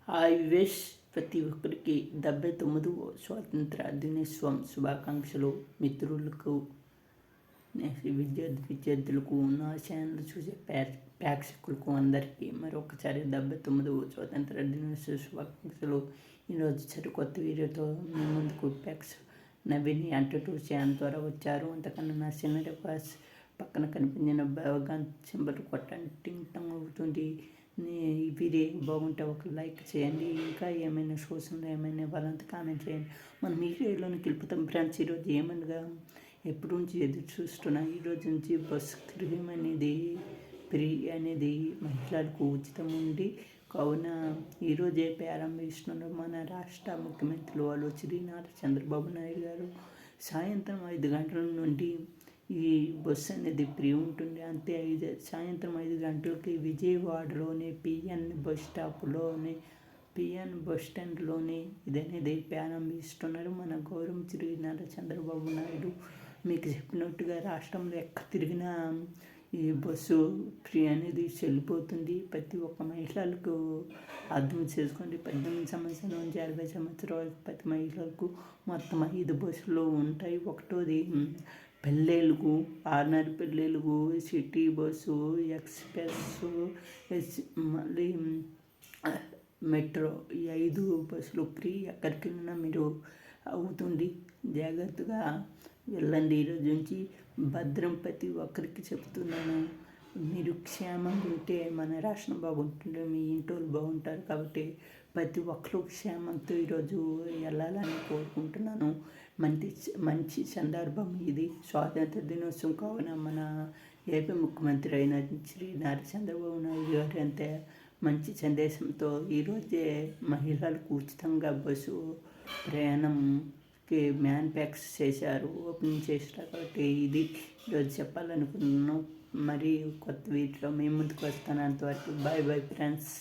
Hi Vivesh, ప్రతి ఒక్కరికి 79వ స్వాతంత్ర దినోత్సవం శుభాకాంక్షలు. మిత్రులకు, విద్యార్థులకు, నా ఛానల్ చూసే ప్రేక్షకులకు అందరికీ మరొకసారి 79వ స్వాతంత్ర దినోత్సవ శుభాకాంక్షలు. ఈరోజు సరికొత్త వీడియోతో మీ ముందుకు నవీన్ అంటూ ఛానల్ ద్వారా వచ్చారు. అంతకన్నా నా చిన్న రిక్వెస్ట్, పక్కన కనిపించిన బెల్ సింబల్ కొట్టండి, టింగ్ టంగ్ అవుతుంది. ఈ వీడియో బాగుంటే ఒక లైక్ చేయండి. ఇంకా ఏమైనా సోషల్లో ఏమైనా ఇవ్వాలంటే కామెంట్ చేయండి. మనం ఈ వీడియోలోని గెలుపుతాం ఫ్రెండ్స్. ఈరోజు ఏమనగా ఎప్పటి నుంచి ఎదురు చూస్తున్నా, ఈరోజు నుంచి బస్సు గృహం ఫ్రీ అనేది మహిళలకు ఉచితం ఉంది. కావున ఈరోజే ప్రారంభిస్తున్నారు మన రాష్ట్ర ముఖ్యమంత్రులు వాళ్ళు శ్రీ నారా చంద్రబాబు నాయుడు గారు. సాయంత్రం 5 గంటల నుండి ఈ బస్సు అనేది ఫ్రీ ఉంటుంది. అంతే సాయంత్రం 5 గంటలకి విజయవాడలోని పిఎన్ బస్ స్టాండ్లోనే ఇదనేది ప్రారంభిస్తున్నారు మన గౌరవం శ్రీ నారా చంద్రబాబు నాయుడు. మీకు చెప్పినట్టుగా రాష్ట్రంలో ఎక్కడ తిరిగినా ఈ బస్సు ఫ్రీ అనేది చెల్లిపోతుంది. ప్రతి ఒక్క మహిళలకు అర్థం చేసుకోండి. 18 సంవత్సరాల నుంచి 60 సంవత్సరాల ప్రతి మహిళలకు మొత్తం 5 బస్సులు ఉంటాయి. ఒకటోది పెళ్ళిళ్ళకు, ఆర్డినరీ పెళ్ళిళ్ళకు, సిటీ బస్సు, ఎక్స్ప్రెస్, మళ్ళీ మెట్రో, ఈ 5 బస్సులు ఫ్రీ. ఎక్కడికి వెళ్ళినా మీరు అవుతుంది. జాగ్రత్తగా వెళ్ళండి. ఈరోజు నుంచి భద్రం. ప్రతి ఒక్కరికి చెప్తున్నాను, మీరు క్షేమంగా ఉంటే మన రాష్ట్రం బాగుంటుంది, మీ ఇంట్లో బాగుంటారు. కాబట్టి ప్రతి ఒక్కరు క్షేమంతో ఈరోజు వెళ్ళాలని కోరుకుంటున్నాను. మంచి సందర్భం ఇది, స్వాతంత్ర దినోత్సవం. కావున మన ఏపీ ముఖ్యమంత్రి అయిన శ్రీ నారా చంద్రబాబు నాయుడు గారు అంతే మంచి సందేశంతో ఈరోజే మహిళలకు ఉచితంగా బస్సు ప్రయాణంకి మ్యానుఫ్యాక్చర్ చేశారు, ఓపెనింగ్ చేశారు. కాబట్టి ఇది ఈరోజు చెప్పాలనుకున్నాను. మరి కొత్త వీటిలో మేము ముందుకు వస్తాను. అంతవరకు బాయ్ ఫ్రెండ్స్.